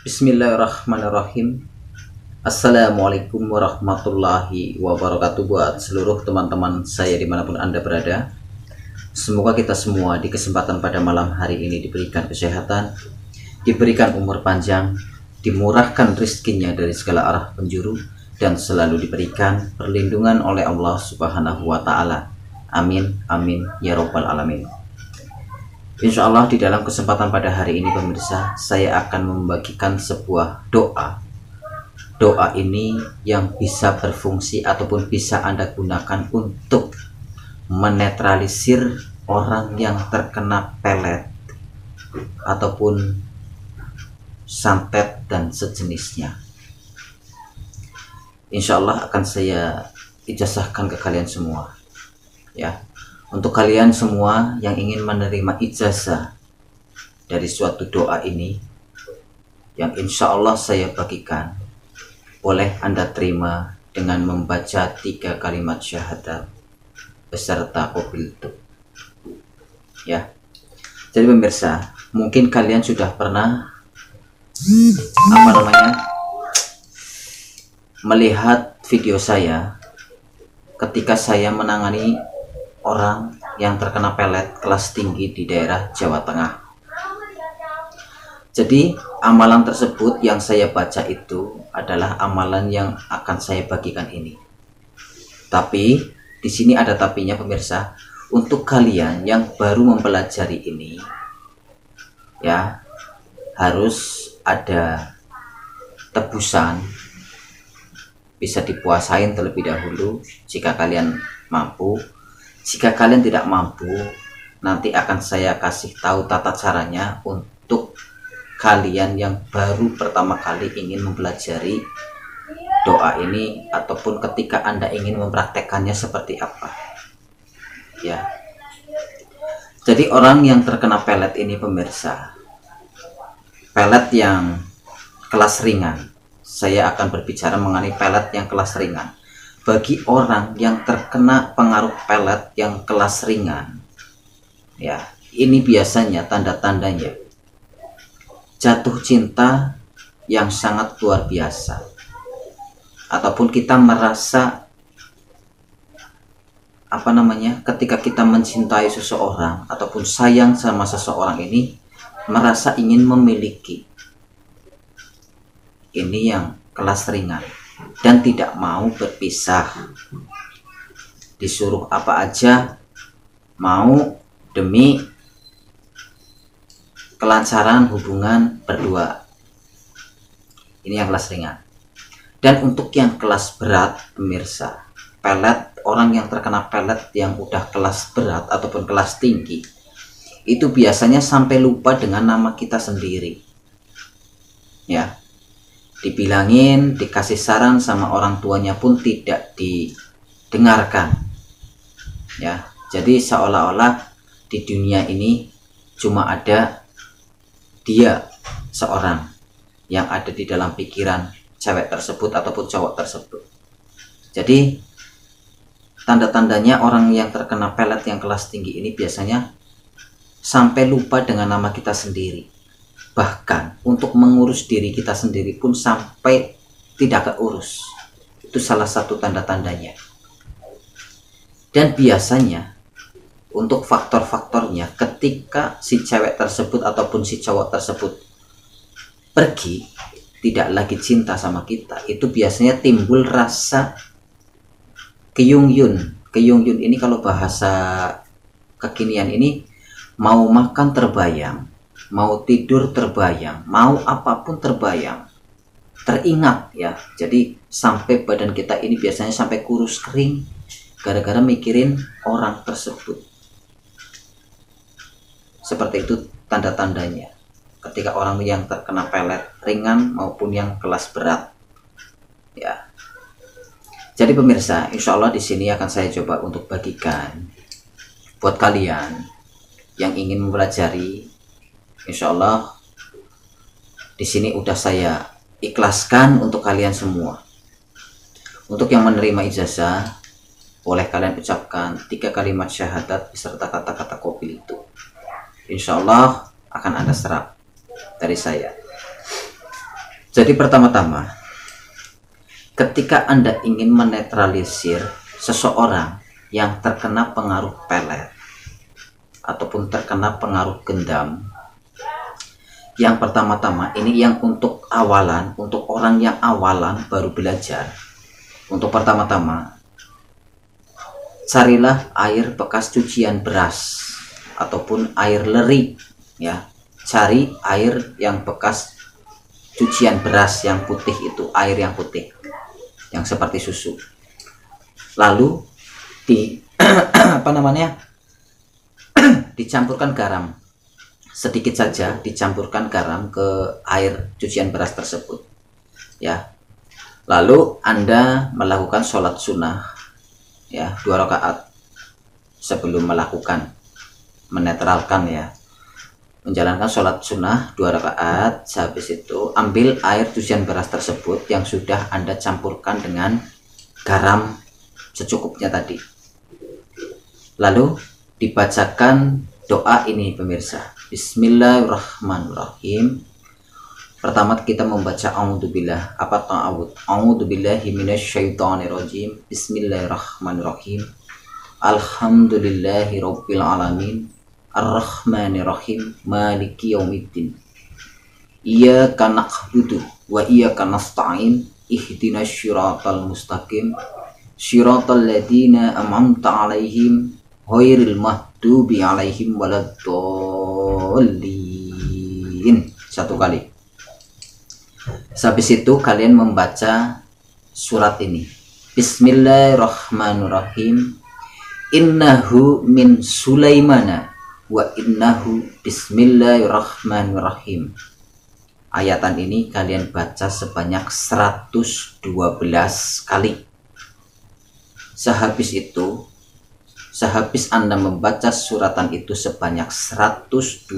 Bismillahirrahmanirrahim. Assalamualaikum warahmatullahi wabarakatuh buat seluruh teman-teman saya dimanapun Anda berada. Semoga kita semua di kesempatan pada malam hari ini diberikan kesehatan, diberikan umur panjang, dimurahkan rezekinya dari segala arah penjuru, dan selalu diberikan perlindungan oleh Allah Subhanahu wa Ta'ala. Amin, amin, ya Rabbal 'Alamin. Insya Allah di dalam kesempatan pada hari ini pemirsa, saya akan membagikan sebuah doa. Doa ini yang bisa berfungsi ataupun bisa Anda gunakan untuk menetralisir orang yang terkena pelet ataupun santet dan sejenisnya. Insya Allah akan saya ijazahkan ke kalian semua, ya. Untuk kalian semua yang ingin menerima ijazah dari suatu doa ini, yang insya Allah saya bagikan, boleh Anda terima dengan membaca 3 kalimat syahadat beserta qabiltu. Ya, jadi pemirsa, mungkin kalian sudah pernah melihat video saya ketika saya menangani orang yang terkena pelet kelas tinggi di daerah Jawa Tengah. Jadi amalan tersebut yang saya baca itu adalah amalan yang akan saya bagikan ini. Tapi di sini ada tapinya pemirsa. Untuk kalian yang baru mempelajari ini, ya, harus ada tebusan. Bisa dipuasain terlebih dahulu jika kalian mampu. Jika kalian tidak mampu, nanti akan saya kasih tahu tata caranya untuk kalian yang baru pertama kali ingin mempelajari doa ini, ataupun ketika Anda ingin mempraktekannya seperti apa. Ya. Jadi orang yang terkena pelet ini pemirsa, pelet yang kelas ringan. Saya akan berbicara mengenai pelet yang kelas ringan. Bagi orang yang terkena pengaruh pelet yang kelas ringan, ya, ini biasanya tanda-tandanya jatuh cinta yang sangat luar biasa, ataupun kita merasa ketika kita mencintai seseorang ataupun sayang sama seseorang ini, merasa ingin memiliki. Ini yang kelas ringan dan tidak mau berpisah. Disuruh apa aja mau demi kelancaran hubungan berdua. Ini yang kelas ringan. Dan untuk yang kelas berat pemirsa, pelet, orang yang terkena pelet yang udah kelas berat ataupun kelas tinggi, itu biasanya sampai lupa dengan nama kita sendiri, ya. Dibilangin, dikasih saran sama orang tuanya pun tidak didengarkan, ya. Jadi seolah-olah di dunia ini cuma ada dia seorang yang ada di dalam pikiran cewek tersebut ataupun cowok tersebut. Jadi tanda-tandanya orang yang terkena pelet yang kelas tinggi ini biasanya sampai lupa dengan nama kita sendiri. Bahkan untuk mengurus diri kita sendiri pun sampai tidak keurus. Itu salah satu tanda-tandanya. Dan biasanya untuk faktor-faktornya, ketika si cewek tersebut ataupun si cowok tersebut pergi, tidak lagi cinta sama kita, itu biasanya timbul rasa keyungyun. Keyungyun ini kalau bahasa kekinian ini, mau makan terbayang, mau tidur terbayang, mau apapun terbayang, teringat, ya. Jadi sampai badan kita ini biasanya sampai kurus kering gara-gara mikirin orang tersebut. Seperti itu tanda-tandanya ketika orang yang terkena pelet ringan maupun yang kelas berat, ya. Jadi pemirsa, insya Allah di sini akan saya coba untuk bagikan buat kalian yang ingin mempelajari. Insya Allah di sini udah saya ikhlaskan untuk kalian semua. Untuk yang menerima ijazah, boleh kalian ucapkan 3 kalimat syahadat beserta kata-kata qabiltu. Insya Allah akan Anda serap dari saya. Jadi pertama-tama, ketika Anda ingin menetralisir seseorang yang terkena pengaruh pelet ataupun terkena pengaruh gendam, yang pertama-tama ini yang untuk awalan, untuk orang yang awalan baru belajar. Untuk pertama-tama, carilah air bekas cucian beras ataupun air leri, ya. Cari air yang bekas cucian beras yang putih, itu air yang putih yang seperti susu. Lalu dicampurkan garam sedikit saja, dicampurkan garam ke air cucian beras tersebut, ya. Lalu Anda melakukan sholat sunnah, ya, 2 rakaat sebelum melakukan menetralkan, ya, menjalankan sholat sunnah 2 rakaat. Habis itu ambil air cucian beras tersebut yang sudah Anda campurkan dengan garam secukupnya tadi, lalu dibacakan doa ini pemirsa. Bismillahirrahmanirrahim. Pertama kita membaca a'udzubillah, apa ta'awud, a'udzubillahi minasyaitonirrajim, bismillahirrahmanirrahim, alhamdulillahi rabbil alamin, ar-rahmanirrahim, maliki yaumiddin, iyyaka na'budu wa iyyaka nasta'in, ihdinas syiratal mustaqim, syiratal ladzina an'amta 'alaihim ghairil maghdubi 'alaihim waladdallin. 1 kali. Habis itu kalian membaca surat ini. Bismillahirrahmanirrahim. Innahu min Sulaimana wa innahu bismillahirrahmanirrahim. Ayatan ini kalian baca sebanyak 112 kali. Sehabis Anda membaca suratan itu sebanyak 112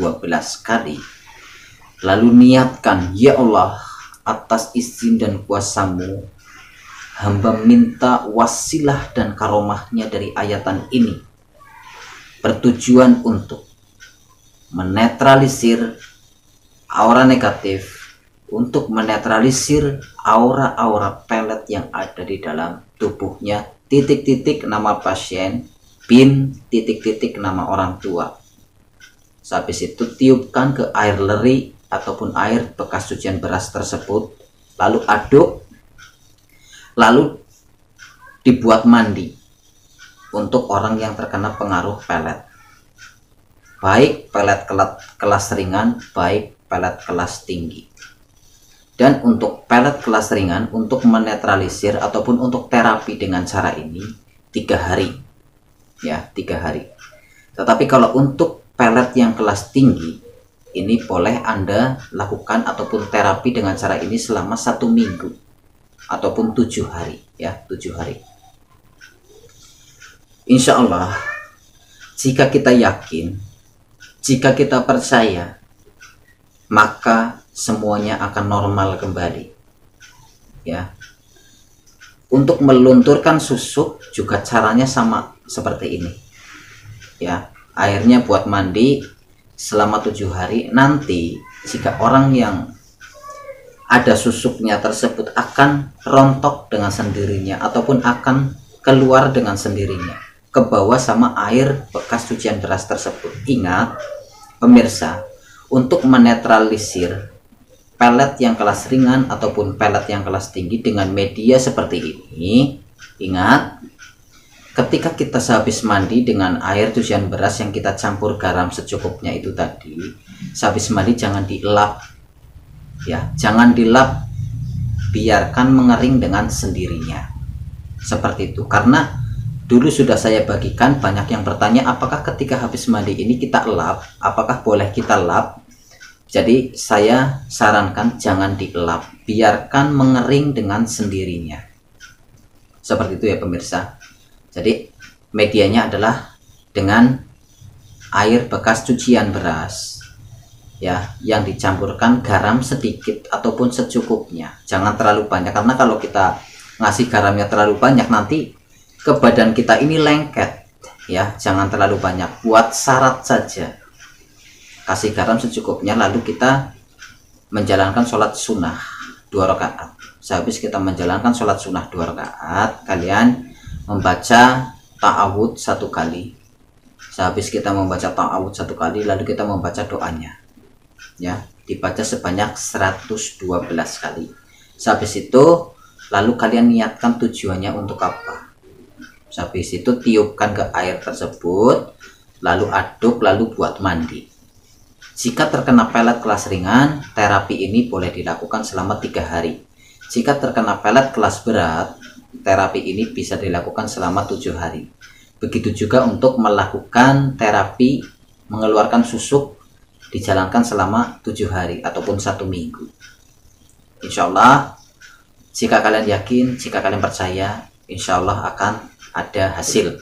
kali, lalu niatkan, ya Allah, atas izin dan kuasamu, hamba minta wasilah dan karomahnya dari ayatan ini, bertujuan untuk menetralisir aura negatif, untuk menetralisir aura-aura pelet yang ada di dalam tubuhnya, titik-titik nama pasien, bin titik-titik nama orang tua. Habis itu tiupkan ke air leri ataupun air bekas cucian beras tersebut, lalu aduk, lalu dibuat mandi untuk orang yang terkena pengaruh pelet, baik pelet kelas ringan, baik pelet kelas tinggi. Dan untuk pelet kelas ringan, untuk menetralisir ataupun untuk terapi dengan cara ini 3 hari, ya, 3 hari. Tetapi kalau untuk pelet yang kelas tinggi, ini boleh Anda lakukan ataupun terapi dengan cara ini selama 1 minggu ataupun 7 hari, ya, 7 hari. Insya Allah, jika kita yakin, jika kita percaya, maka semuanya akan normal kembali, ya. Untuk melunturkan susuk juga caranya sama seperti ini, ya. Airnya buat mandi selama 7 hari. Nanti jika orang yang ada susuknya tersebut akan rontok dengan sendirinya ataupun akan keluar dengan sendirinya ke bawah sama air bekas cucian beras tersebut. Ingat pemirsa, untuk menetralisir pelet yang kelas ringan ataupun pelet yang kelas tinggi dengan media seperti ini, ingat, ketika kita sehabis mandi dengan air cucian beras yang kita campur garam secukupnya itu tadi, sehabis mandi jangan dielap, ya, jangan dilap, biarkan mengering dengan sendirinya seperti itu. Karena dulu sudah saya bagikan, banyak yang bertanya apakah ketika habis mandi ini kita elap, apakah boleh kita lap. Jadi saya sarankan jangan dielap, biarkan mengering dengan sendirinya seperti itu, ya pemirsa. Jadi medianya adalah dengan air bekas cucian beras, ya, yang dicampurkan garam sedikit ataupun secukupnya, jangan terlalu banyak, karena kalau kita ngasih garamnya terlalu banyak nanti ke badan kita ini lengket, ya. Jangan terlalu banyak, buat syarat saja, kasih garam secukupnya, lalu kita menjalankan sholat sunnah 2 rakaat. Sehabis kita menjalankan sholat sunnah 2 rakaat, kalian membaca ta'awud 1 kali. Sehabis kita membaca ta'awud 1 kali, lalu kita membaca doanya. Ya, dibaca sebanyak 112 kali. Sehabis itu, lalu kalian niatkan tujuannya untuk apa. Sehabis itu tiupkan ke air tersebut, lalu aduk, lalu buat mandi. Jika terkena pelet kelas ringan, terapi ini boleh dilakukan selama 3 hari. Jika terkena pelet kelas berat, terapi ini bisa dilakukan selama 7 hari. Begitu juga untuk melakukan terapi mengeluarkan susuk, dijalankan selama 7 hari ataupun 1 minggu. Insya Allah, jika kalian yakin, jika kalian percaya, insya Allah akan ada hasil.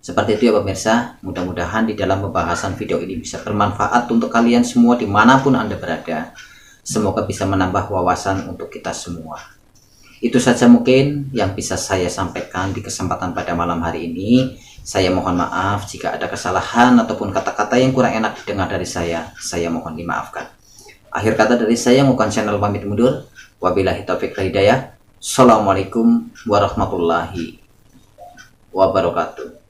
Seperti itu ya pemirsa, mudah-mudahan di dalam pembahasan video ini bisa bermanfaat untuk kalian semua dimanapun Anda berada. Semoga bisa menambah wawasan untuk kita semua. Itu saja mungkin yang bisa saya sampaikan di kesempatan pada malam hari ini. Saya mohon maaf jika ada kesalahan ataupun kata-kata yang kurang enak didengar dari saya mohon dimaafkan. Akhir kata dari saya, bukan channel pamit mundur. Wabillahi taufiq wal hidayah. Assalamualaikum warahmatullahi wabarakatuh.